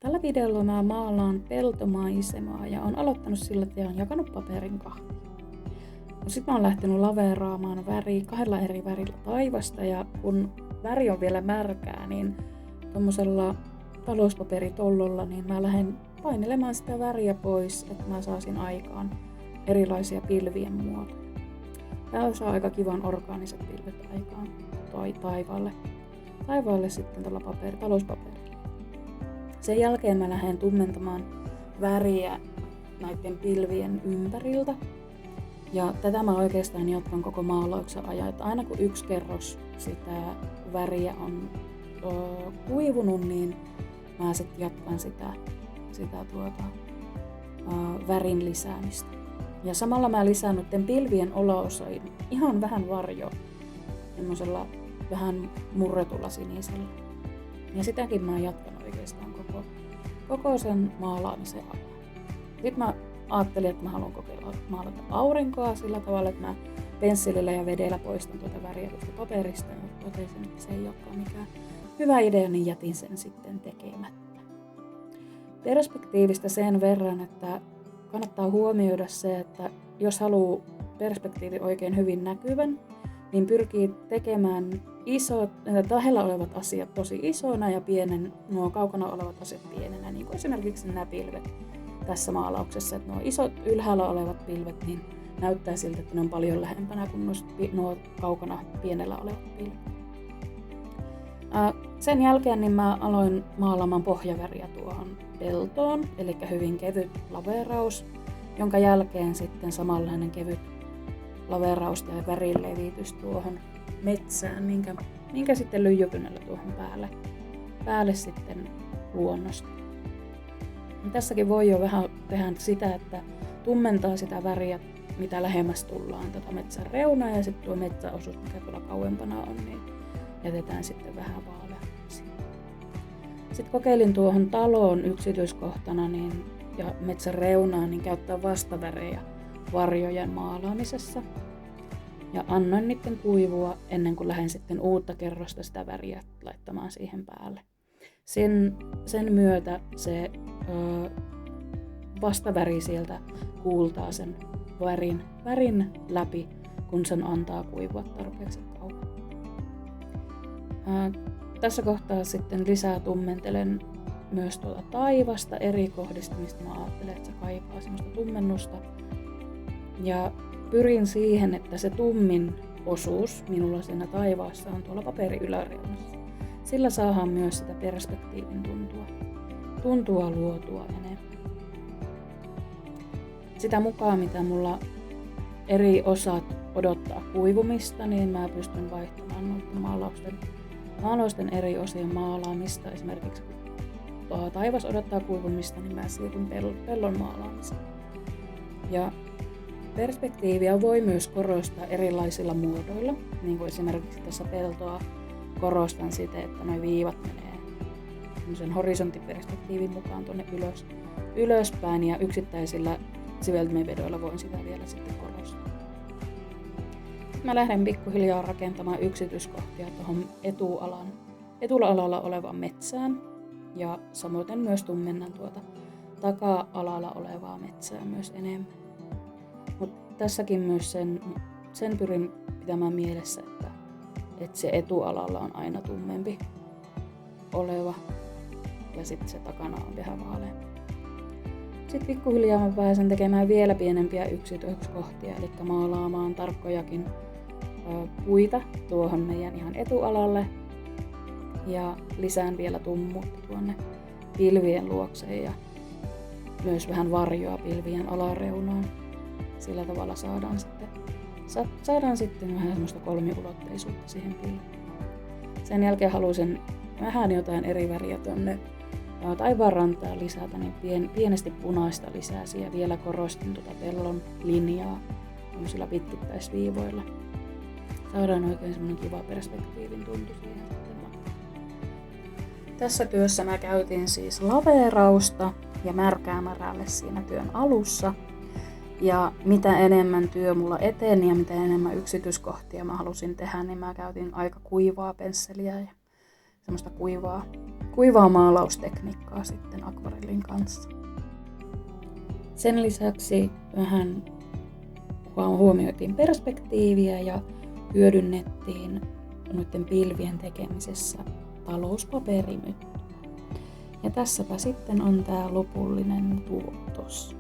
Tällä videolla mä maalaan peltomaisemaa ja on aloittanut sillä, että olen jakanut paperin kahtia. Sitten mä oon lähtenyt laveeraamaan kahdella eri värillä taivasta ja kun väri on vielä märkää, niin tommosella talouspaperitollolla niin mä lähden painelemaan sitä väriä pois, että mä saisin aikaan erilaisia pilvien muotoja. Täällä saa aika kivan orgaaniset pilvet aikaan taivaalle sitten tällä talouspaperilla. Sen jälkeen mä lähden tummentamaan väriä näiden pilvien ympäriltä. Ja tätä mä oikeastaan jatkan koko maalauksen ajan, että aina kun yksi kerros sitä väriä on kuivunut, niin mä sitten jatkan sitä värin lisäämistä. Ja samalla mä lisään noiden pilvien olaosoin ihan vähän varjoa, semmoisella vähän murretulla sinisellä. Ja sitäkin mä jatkan oikeastaan koko sen maalaamisen ajan. Sitten mä ajattelin, että mä haluan kokeilla maalata aurinkoa sillä tavalla, että mä pensselillä ja vedellä poistan tuota väriä tuosta paperista, mutta totesin, että se ei olekaan mikään hyvä idea, niin jätin sen sitten tekemättä. Perspektiivistä sen verran, että kannattaa huomioida se, että jos haluaa perspektiivi oikein hyvin näkyvän, niin pyrkii tekemään lähellä olevat asiat tosi isoina ja nuo kaukana olevat asiat pienenä, niin kuin esimerkiksi nämä pilvet tässä maalauksessa, että nuo isot ylhäällä olevat pilvet niin näyttää siltä, että ne on paljon lähempänä kuin nuo kaukana pienellä olevat pilvet. Sen jälkeen niin mä aloin maalaamaan pohjaväriä tuohon peltoon, eli hyvin kevyt laveeraus, jonka jälkeen sitten samanlainen kevyt laveeraus tai värilevitys tuohon metsään, minkä sitten lyijykynällä tuohon päälle sitten luonnosta. Tässäkin voi jo vähän tehdä sitä, että tummentaa sitä väriä, mitä lähemmäs tullaan metsän reunaa, ja sitten tuo metsäosuus, mikä tuolla kauempana on, niin jätetään sitten vähän vaaleaksi. Sitten kokeilin tuohon taloon yksityiskohtana ja metsän reunaan niin käyttää vastavärejä varjojen maalaamisessa. Ja annoin niiden kuivua ennen kuin lähden sitten uutta kerrosta sitä väriä laittamaan siihen päälle. Sen myötä se vastaväri sieltä kuultaa sen värin läpi, kun sen antaa kuivua tarpeeksi kauan. Tässä kohtaa sitten lisää tummentelen myös tuota taivasta eri kohdista, mistä mä ajattelen, että se kaipaa semmoista tummennusta. Ja pyrin siihen, että se tummin osuus minulla siinä taivaassa on tuolla paperin yläreunassa. Sillä saadaan myös sitä perspektiivin tuntua luotua enemmän. Sitä mukaan, mitä mulla eri osat odottaa kuivumista, niin mä pystyn vaihtamaan noiden maalausten eri osien maalaamista. Esimerkiksi kun taivas odottaa kuivumista, niin mä siirryn pellon maalaamiseen. Ja perspektiiviä voi myös korostaa erilaisilla muodoilla, niin kuin esimerkiksi tässä peltoa korostan siten, että nuo viivat menee horisonttiperspektiivin mukaan tuonne ylöspäin, ja yksittäisillä siveltimenvedoilla voin sitä vielä sitten korostaa. Mä lähden pikkuhiljaa rakentamaan yksityiskohtia tuohon etualalla olevaan metsään, ja samoin myös tummennan tuota taka-alalla olevaa metsää myös enemmän. Mutta tässäkin myös sen pyrin pitämään mielessä, että se etualalla on aina tummempi oleva ja sitten se takana on vähän vaaleampi. Sitten pikkuhiljaa mä pääsen tekemään vielä pienempiä yksityiskohtia, eli maalaamaan tarkkojakin puita tuohon meidän ihan etualalle ja lisään vielä tummuutta tuonne pilvien luokseen ja myös vähän varjoa pilvien alareunaan. Sillä tavalla saadaan sitten vähän semmoista kolmiulotteisuutta siihen pilveen. Sen jälkeen halusin vähän jotain eri väriä tuonne taivaanrantaan lisätä, niin pienesti punaista lisäsi ja vielä korostin tuota pellon linjaa tämmöisillä pitkittäisviivoilla. Saadaan oikein semmoinen kiva perspektiivin tuntu siihen. Tässä työssä mä käytin siis laveerausta ja märkää märälle siinä työn alussa. Ja mitä enemmän työ mulla eteni ja mitä enemmän yksityiskohtia mä halusin tehdä, niin mä käytin aika kuivaa pensseliä ja semmoista kuivaa maalaustekniikkaa sitten akvarellin kanssa. Sen lisäksi vähän huomioitiin perspektiiviä ja hyödynnettiin noiden pilvien tekemisessä talouspaperimytty. Ja tässäpä sitten on tämä lopullinen tuotos.